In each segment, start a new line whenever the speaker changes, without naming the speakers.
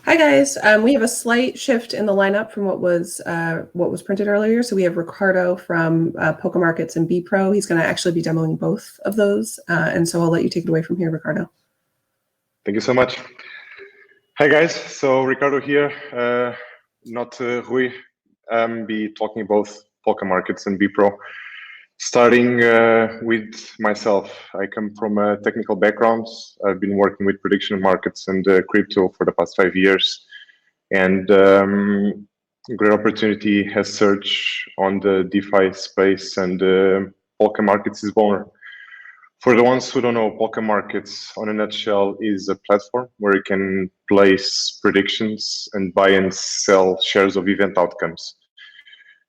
Hi guys. We have a slight shift in the lineup from what was printed earlier. So we have Ricardo from Polkamarkets and Bepro. He's going to actually be demoing both of those, and so I'll let you take it away from here, Ricardo.
Thank you so much. Hi guys. So Ricardo here, not Rui. Be talking both Polkamarkets and Bepro. Starting with myself, I come from a technical background. I've been working with prediction markets and crypto for the past 5 years, and great opportunity has surged on the DeFi space, and Polkamarkets is born. For the ones who don't know, Polkamarkets, on a nutshell, is a platform where you can place predictions and buy and sell shares of event outcomes.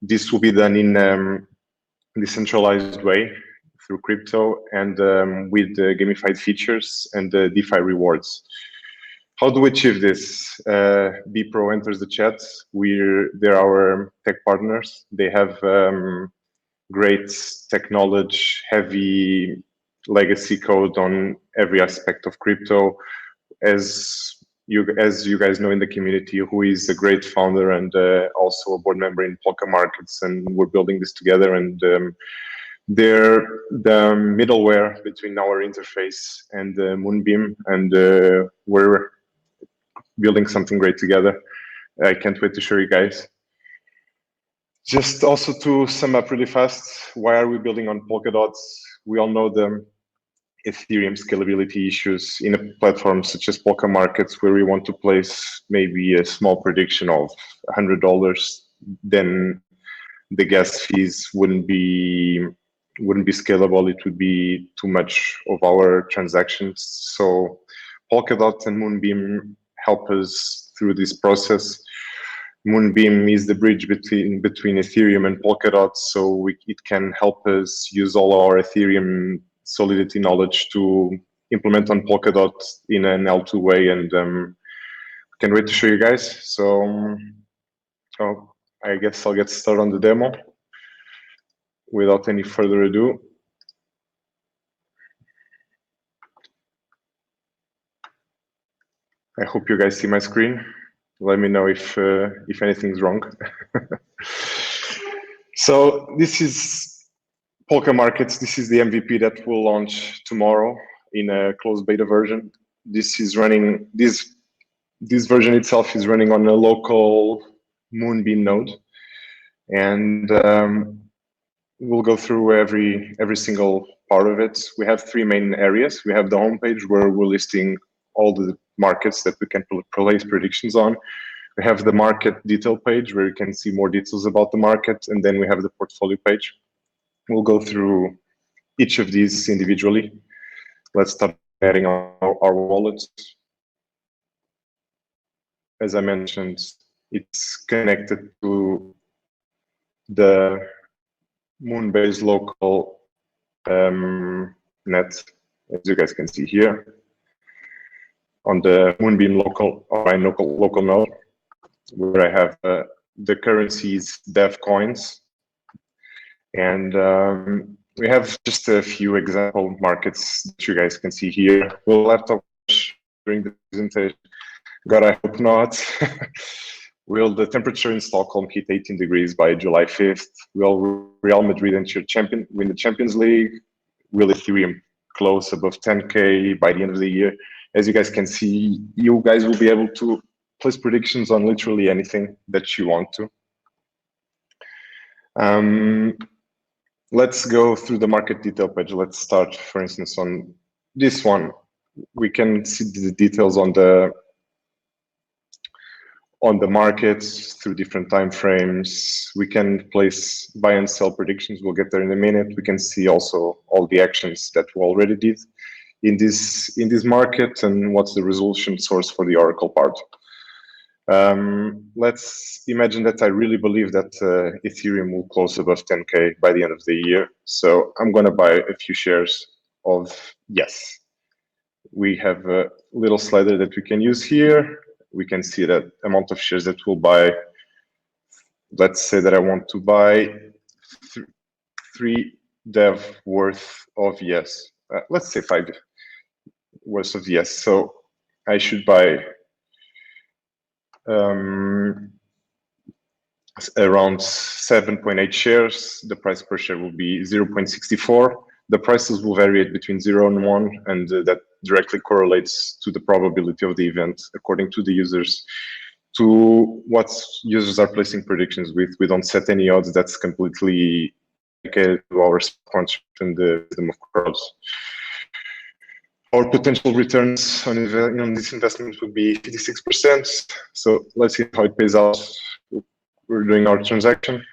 This will be done in decentralized way through crypto and with gamified features and DeFi rewards. How do we achieve this? Bepro enters the chat. They're our tech partners. They have great tech knowledge, heavy legacy code on every aspect of crypto. As you guys know in the community, who is a great founder and also a board member in Polkamarkets, and we're building this together. And they're the middleware between our interface and Moonbeam, and we're building something great together. I can't wait to show you guys. Just also to sum up really fast, why are we building on Polkadot? We all know the Ethereum scalability issues in a platform such as Polkamarkets, where we want to place maybe a small prediction of $100, then the gas fees wouldn't be scalable. It would be too much of our transactions. So Polkadot and Moonbeam help us through this process. Moonbeam is the bridge between Ethereum and Polkadot, so it can help us use all our Ethereum solidity knowledge to implement on Polkadot in an L2 way, and can't wait to show you guys. So I guess I'll get started on the demo without any further ado. I hope you guys see my screen. Let me know if anything's wrong. So this is Polkamarkets. This is the MVP that will launch tomorrow in a closed beta version. This is running. This version itself is running on a local Moonbeam node, and we'll go through every single part of it. We have three main areas. We have the homepage where we're listing all the markets that we can place predictions on. We have the market detail page where you can see more details about the market, and then we have the portfolio page. We'll go through each of these individually. Let's start adding our wallets. As I mentioned, it's connected to the Moonbase local net, as you guys can see here, on the Moonbeam local node, where I have the currencies dev coins, and we have just a few example markets that you guys can see here. We'll have to during the presentation. God, I hope not. Will the temperature in Stockholm hit 18 degrees by July 5th? Will Real Madrid win the Champions League? Will Ethereum close above 10K by the end of the year? As you guys can see, you guys will be able to place predictions on literally anything that you want to. Let's go through the market detail page. Let's start, for instance, on this one. We can see the details on the markets through different time frames. We can place buy and sell predictions. We'll get there in a minute. We can see also all the actions that we already did in this market and what's the resolution source for the Oracle part. Let's imagine that I really believe that Ethereum will close above 10K by the end of the year. So I'm going to buy a few shares of yes. We have a little slider that we can use here. We can see that amount of shares that we'll buy. Let's say that I want to buy 3 dev worth of yes. Let's say 5 worth of yes. So I should buy around 7.8 shares. The price per share will be 0.64. The prices will vary between 0 and 1, and that directly correlates to the probability of the event according to the users, to what users are placing predictions with. We don't set any odds. That's completely dedicated to our contract and the wisdom of crowds. Our potential returns on this investment would be 56%. So let's see how it pays out. We're doing our transaction.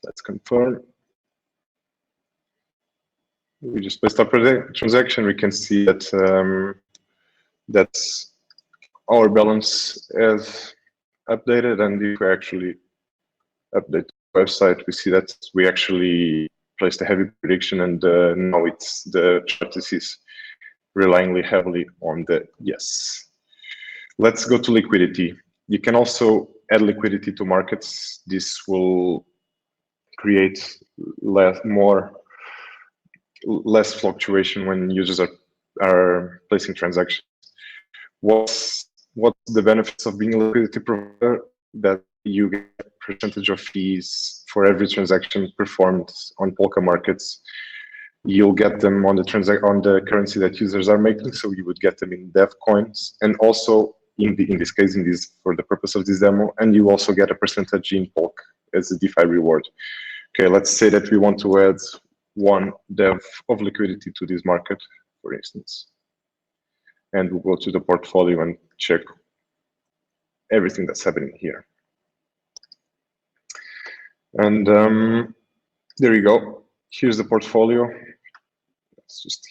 Let's confirm. We just placed our transaction. We can see that that's our balance as updated, and if we actually update the website, we see that we actually placed a heavy prediction, and now it's the chart is relying heavily on the yes. Let's go to liquidity. You can also add liquidity to markets. This will create less fluctuation when users are placing transactions. What's the benefits of being a liquidity provider? That you get a percentage of fees for every transaction performed on Polkamarkets. You'll get them on the currency that users are making, so you would get them in dev coins, and also in this case, for the purpose of this demo, and you also get a percentage in Polk as a DeFi reward. Okay, let's say that we want to add one dev of liquidity to this market, for instance, and we'll go to the portfolio and check everything that's happening here. And there you go. Here's the portfolio.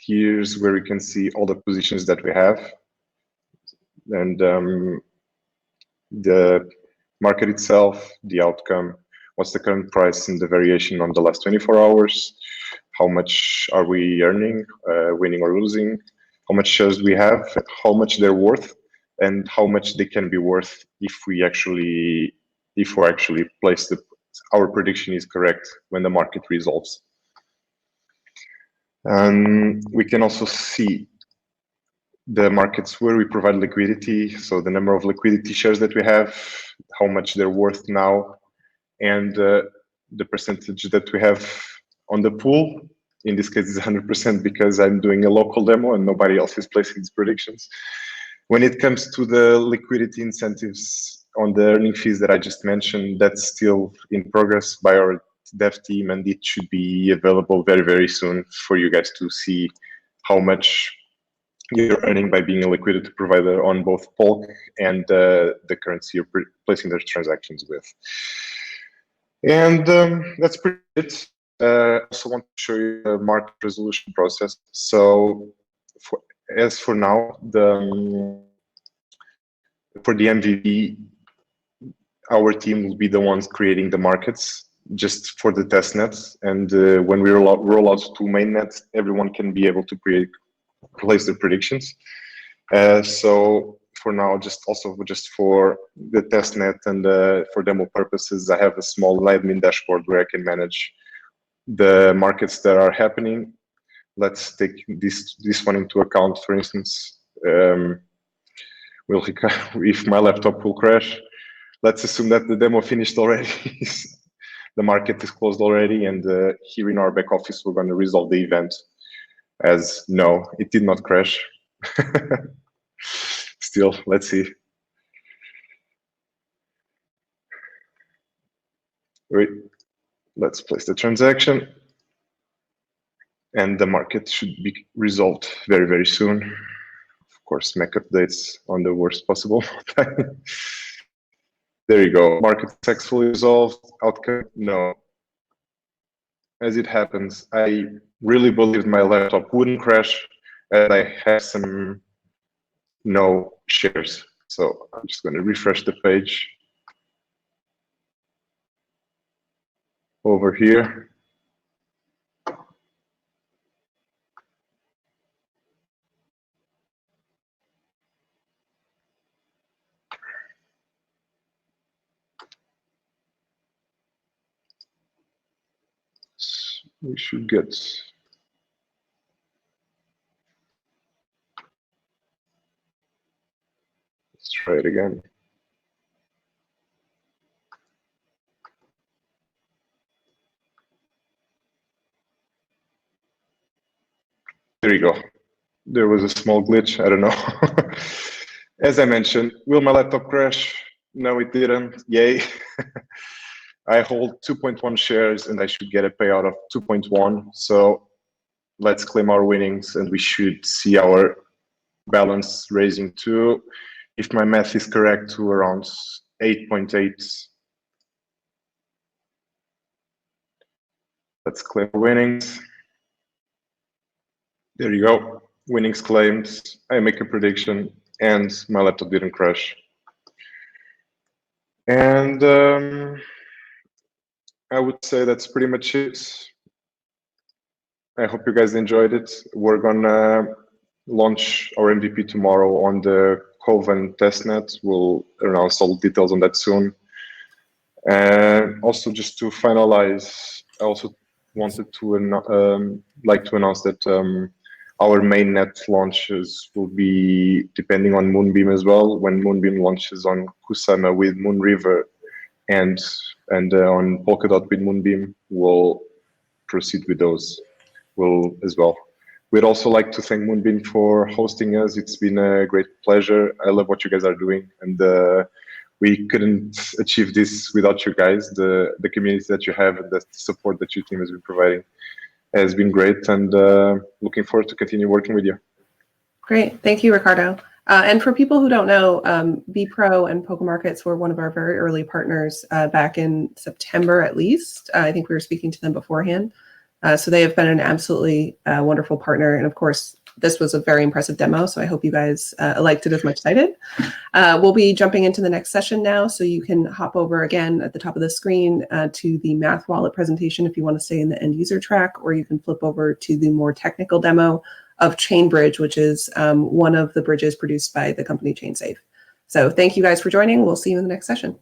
Here's where we can see all the positions that we have, and the market itself, the outcome, what's the current price and the variation on the last 24 hours, how much are we earning, winning or losing, how much shares we have, how much they're worth, and how much they can be worth if we actually place our prediction is correct when the market resolves. And we can also see the markets where we provide liquidity, so the number of liquidity shares that we have, how much they're worth now, and the percentage that we have on the pool. In this case, it's 100% because I'm doing a local demo and nobody else is placing these predictions. When it comes to the liquidity incentives on the earning fees that I just mentioned, that's still in progress by our dev team, and it should be available very, very soon for you guys to see how much you're earning by being a liquidity provider on both Polk and the currency you're placing those transactions with. And that's pretty it. I also want to show you the market resolution process. So for now, for the MVP, our team will be the ones creating the markets just for the test nets. And when we roll out to mainnet, everyone can be able to place their predictions. So for now, just for the test net and for demo purposes, I have a small admin dashboard where I can manage the markets that are happening. Let's take this one into account. For instance, if my laptop will crash, let's assume that the demo finished already. The market is closed already, and here in our back office, we're going to resolve the event as no, it did not crash. Still, let's see. Wait, let's place the transaction, and the market should be resolved very, very soon. Of course, make updates on the worst possible time. There you go. Market successfully resolved. Outcome, no. As it happens, I really believed my laptop wouldn't crash, and I have some no shares. So I'm just going to refresh the page over here. We should get try it again. There you go. There was a small glitch. I don't know. As I mentioned, will my laptop crash? No, it didn't. Yay. I hold 2.1 shares and I should get a payout of 2.1. So let's claim our winnings and we should see our balance raising to, if my math is correct, to around 8.8. Let's claim winnings. There you go. Winnings claimed. I make a prediction and my laptop didn't crash. And I would say that's pretty much it. I hope you guys enjoyed it. We're gonna launch our MVP tomorrow on the Coven testnet. We'll announce all details on that soon. And also, just to finalize, I also wanted to like to announce that our mainnet launches will be depending on Moonbeam as well. When Moonbeam launches on Kusama with Moonriver and on Polkadot with Moonbeam, we'll proceed with those. As well. We'd also like to thank Moonbeam for hosting us. It's been a great pleasure. I love what you guys are doing, and we couldn't achieve this without you guys. The community that you have and the support that your team has been providing has been great, and looking forward to continue working with you.
Great, thank you, Ricardo. And for people who don't know, Bepro and Polkamarkets were one of our very early partners back in September, at least. I think we were speaking to them beforehand. So they have been an absolutely wonderful partner. And of course, this was a very impressive demo. So I hope you guys liked it as much as I did. We'll be jumping into the next session now. So you can hop over again at the top of the screen to the Math Wallet presentation if you want to stay in the end user track, or you can flip over to the more technical demo of ChainBridge, which is one of the bridges produced by the company ChainSafe. So thank you guys for joining. We'll see you in the next session.